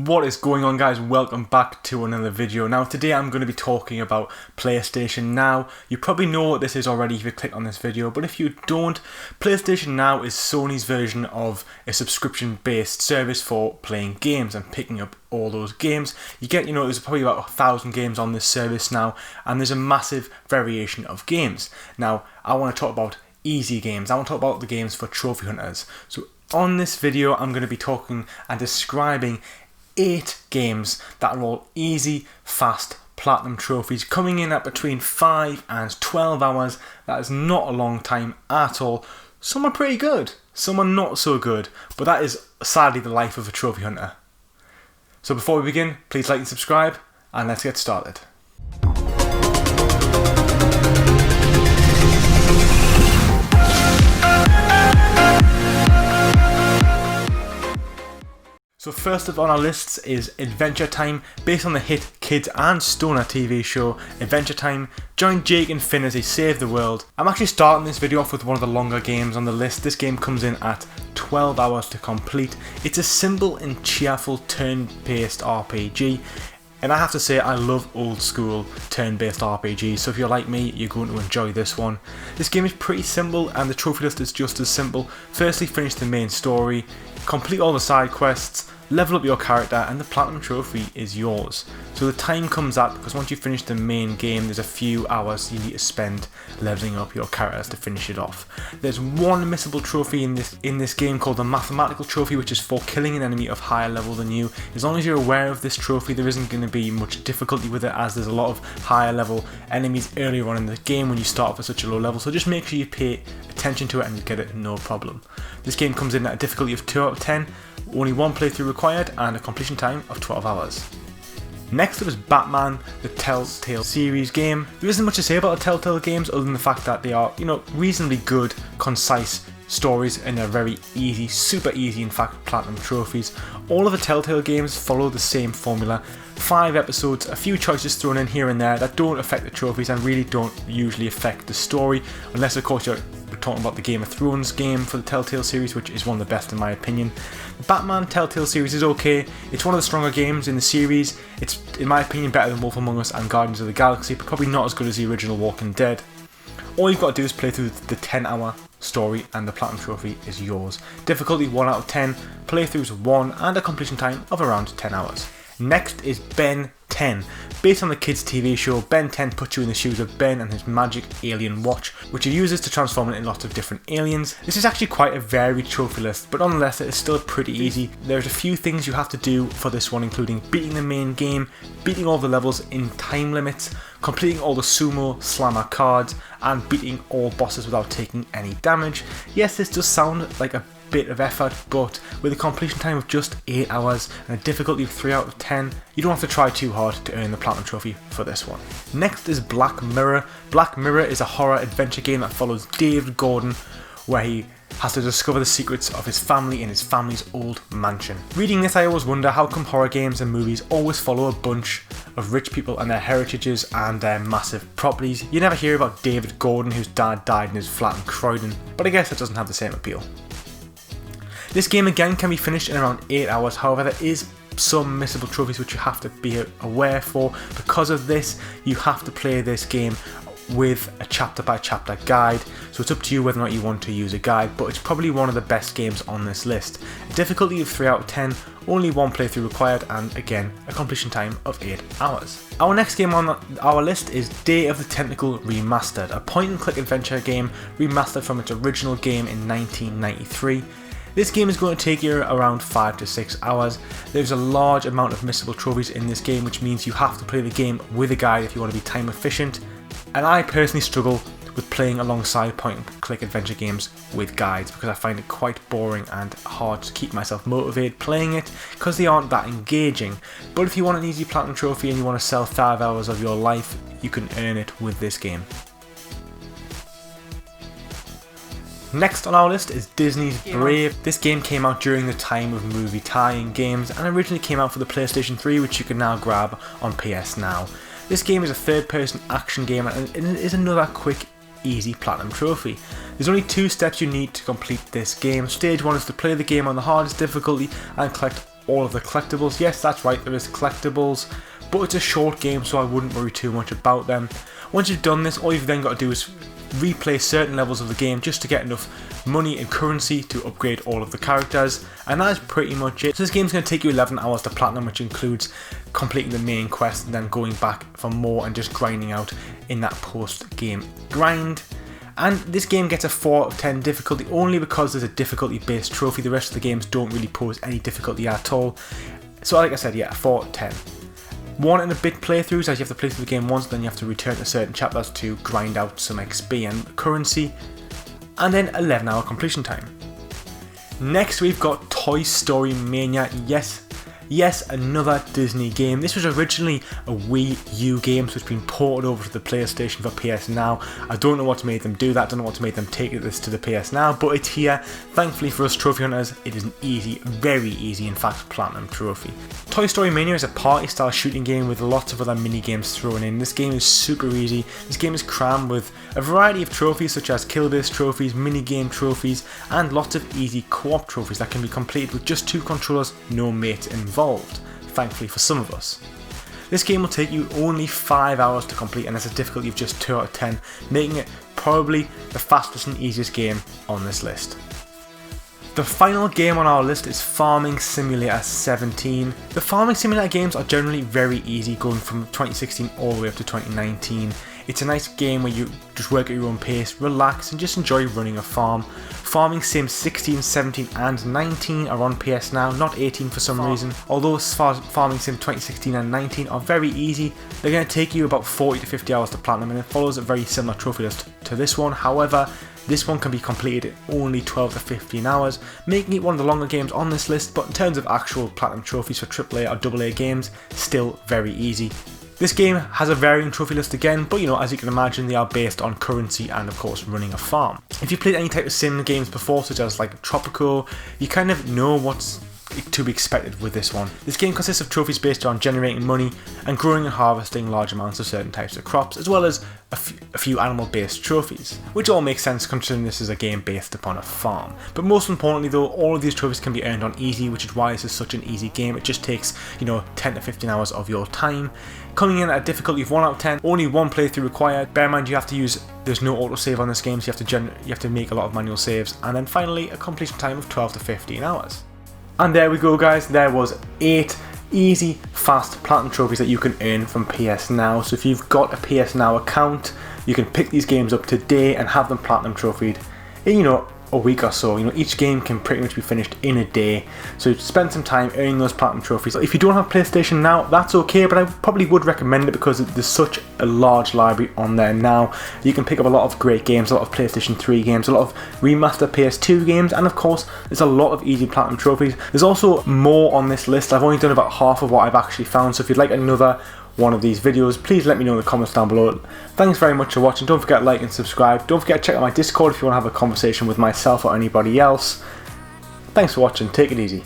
What is going on, guys? Welcome back to another video. Now today I'm going to be talking about PlayStation Now. You probably know what this is already if you click on this video, but if you don't, PlayStation Now is Sony's version of a subscription based service for playing games and picking up all those games. You get, there's probably about 1,000 games on this service now, and there's a massive variation of games. Now I want to talk about easy games. I want to talk about the games for trophy hunters. So on this video I'm going to be talking and describing 8 games that are all easy, fast platinum trophies, coming in at between 5 and 12 hours. That is not a long time at all. Some are pretty good, some are not so good, but that is sadly the life of a trophy hunter. So before we begin, please like and subscribe, and let's get started. So first up on our lists is Adventure Time. Based on the hit kids and stoner TV show Adventure Time, join Jake and Finn as they save the world. I'm actually starting this video off with one of the longer games on the list. This game comes in at 12 hours to complete. It's a simple and cheerful turn-based RPG. And I have to say, I love old school turn-based RPGs, so if you're like me, you're going to enjoy this one. This game is pretty simple, and the trophy list is just as simple. Firstly, finish the main story, complete all the side quests, level up your character, and the platinum trophy is yours. So the time comes up because once you finish the main game, there's a few hours you need to spend leveling up your characters to finish it off. There's one missable trophy in this game called the mathematical trophy, which is for killing an enemy of higher level than you. As long as you're aware of this trophy, there isn't going to be much difficulty with it, as there's a lot of higher level enemies earlier on in the game when you start off at such a low level. So just make sure you pay attention to it and you get it no problem. This game comes in at a difficulty of 2 out of 10, only one playthrough required, and a completion time of 12 hours. Next up is Batman, the Telltale series game. There isn't much to say about the Telltale games other than the fact that they are, reasonably good, concise stories, and they're very easy, super easy in fact, platinum trophies. All of the Telltale games follow the same formula. 5 episodes, a few choices thrown in here and there that don't affect the trophies and really don't usually affect the story, unless of course you're talking about the Game of Thrones game for the Telltale series, which is one of the best in my opinion. The Batman Telltale series is okay. It's one of the stronger games in the series. It's, in my opinion, better than Wolf Among Us and Guardians of the Galaxy, but probably not as good as the original Walking Dead. All you've got to do is play through the 10-hour story and the platinum trophy is yours. Difficulty 1 out of 10, playthroughs 1, and a completion time of around 10 hours. Next is Ben 10. Based on the kids TV show, Ben 10 puts you in the shoes of Ben and his magic alien watch, which he uses to transform it into lots of different aliens. This is actually quite a varied trophy list, but nonetheless it is still pretty easy. There's a few things you have to do for this one, including beating the main game, beating all the levels in time limits, completing all the sumo slammer cards, and beating all bosses without taking any damage. Yes, this does sound like a bit of effort, but with a completion time of just 8 hours and a difficulty of 3 out of 10, you don't have to try too hard to earn the platinum trophy for this one. Next is Black Mirror. Black Mirror is a horror adventure game that follows David Gordon, where he has to discover the secrets of his family in his family's old mansion. Reading this, I always wonder how come horror games and movies always follow a bunch of rich people and their heritages and their massive properties. You never hear about David Gordon, whose dad died in his flat in Croydon, but I guess that doesn't have the same appeal. This game again can be finished in around 8 hours, however there is some missable trophies which you have to be aware for. Because of this, you have to play this game with a chapter by chapter guide, so it's up to you whether or not you want to use a guide, but it's probably one of the best games on this list. A difficulty of 3 out of 10, only one playthrough required, and again a completion time of 8 hours. Our next game on our list is Day of the Technical Remastered, a point and click adventure game remastered from its original game in 1993. This game is going to take you around 5 to 6 hours. There's a large amount of missable trophies in this game, which means you have to play the game with a guide if you want to be time efficient. And I personally struggle with playing alongside point and click adventure games with guides because I find it quite boring and hard to keep myself motivated playing it because they aren't that engaging. But if you want an easy platinum trophy and you want to sell 5 hours of your life, you can earn it with this game. Next on our list is Disney's Brave. This game came out during the time of movie tie-in games and originally came out for the PlayStation 3, which you can now grab on PS Now. This game is a third-person action game and it is another quick, easy platinum trophy. There's only 2 steps you need to complete this game. Stage 1 is to play the game on the hardest difficulty and collect all of the collectibles. Yes, that's right, there is collectibles, but it's a short game, so I wouldn't worry too much about them. Once you've done this, all you've then got to do is replay certain levels of the game just to get enough money and currency to upgrade all of the characters, and that is pretty much it. So this game's going to take you 11 hours to platinum, which includes completing the main quest and then going back for more and just grinding out in that post-game grind. And this game gets a 4 out of 10 difficulty only because there's a difficulty based trophy. The rest of the games don't really pose any difficulty at all. So like I said, yeah, 4 out of 10. 1 and a bit playthroughs, as you have to play through the game once, then you have to return to certain chapters to grind out some XP and currency, and then 11 hour completion time. Next we've got Story Mania. Yes, another Disney game. This was originally a Wii U game, so it's been ported over to the PlayStation for PS Now. I don't know what's made them do that, I don't know what's made them take this to the PS Now, but it's here. Thankfully for us trophy hunters, it is an easy, very easy, in fact, platinum trophy. Toy Story Mania is a party-style shooting game with lots of other mini-games thrown in. This game is super easy. This game is crammed with a variety of trophies such as kill-based trophies, mini-game trophies, and lots of easy co-op trophies that can be completed with just 2 controllers, no mates involved. Thankfully for some of us. This game will take you only 5 hours to complete, and has a difficulty of just 2 out of 10, making it probably the fastest and easiest game on this list. The final game on our list is Farming Simulator 17. The Farming Simulator games are generally very easy, going from 2016 all the way up to 2019. It's a nice game where you just work at your own pace, relax, and just enjoy running a farm. Farming Sims 16, 17 and 19 are on PS Now, not 18 for some reason. Although Farming Sim 2016 and 19 are very easy, they're going to take you about 40 to 50 hours to platinum, and it follows a very similar trophy list to this one. However, this one can be completed in only 12 to 15 hours, making it one of the longer games on this list, but in terms of actual platinum trophies for AAA or AA games, still very easy. This game has a varying trophy list again, but as you can imagine, they are based on currency and of course running a farm. If you played any type of sim games before, such as like Tropico, you kind of know what's to be expected with this one. This game consists of trophies based on generating money and growing and harvesting large amounts of certain types of crops, as well as a few animal based trophies, which all makes sense considering this is a game based upon a farm. But most importantly though, all of these trophies can be earned on easy, which is why this is such an easy game. It just takes 10 to 15 hours of your time. Coming in at a difficulty of 1 out of 10, only 1 playthrough required. Bear in mind there's no autosave on this game, so you have to make a lot of manual saves, and then finally a completion time of 12 to 15 hours. And there we go guys, there was 8 easy, fast platinum trophies that you can earn from PS Now. So if you've got a PS Now account, you can pick these games up today and have them platinum trophied in a week or so. Each game can pretty much be finished in a day, so spend some time earning those platinum trophies. If you don't have PlayStation Now, that's okay, but I probably would recommend it because there's such a large library on there now. You can pick up a lot of great games, a lot of PlayStation 3 games, a lot of remastered PS2 games, and of course there's a lot of easy platinum trophies. There's also more on this list. I've only done about half of what I've actually found, so if you'd like another one of these videos, please let me know in the comments down below. Thanks very much for watching. Don't forget to like and subscribe. Don't forget to check out my Discord if you want to have a conversation with myself or anybody else. Thanks for watching. Take it easy.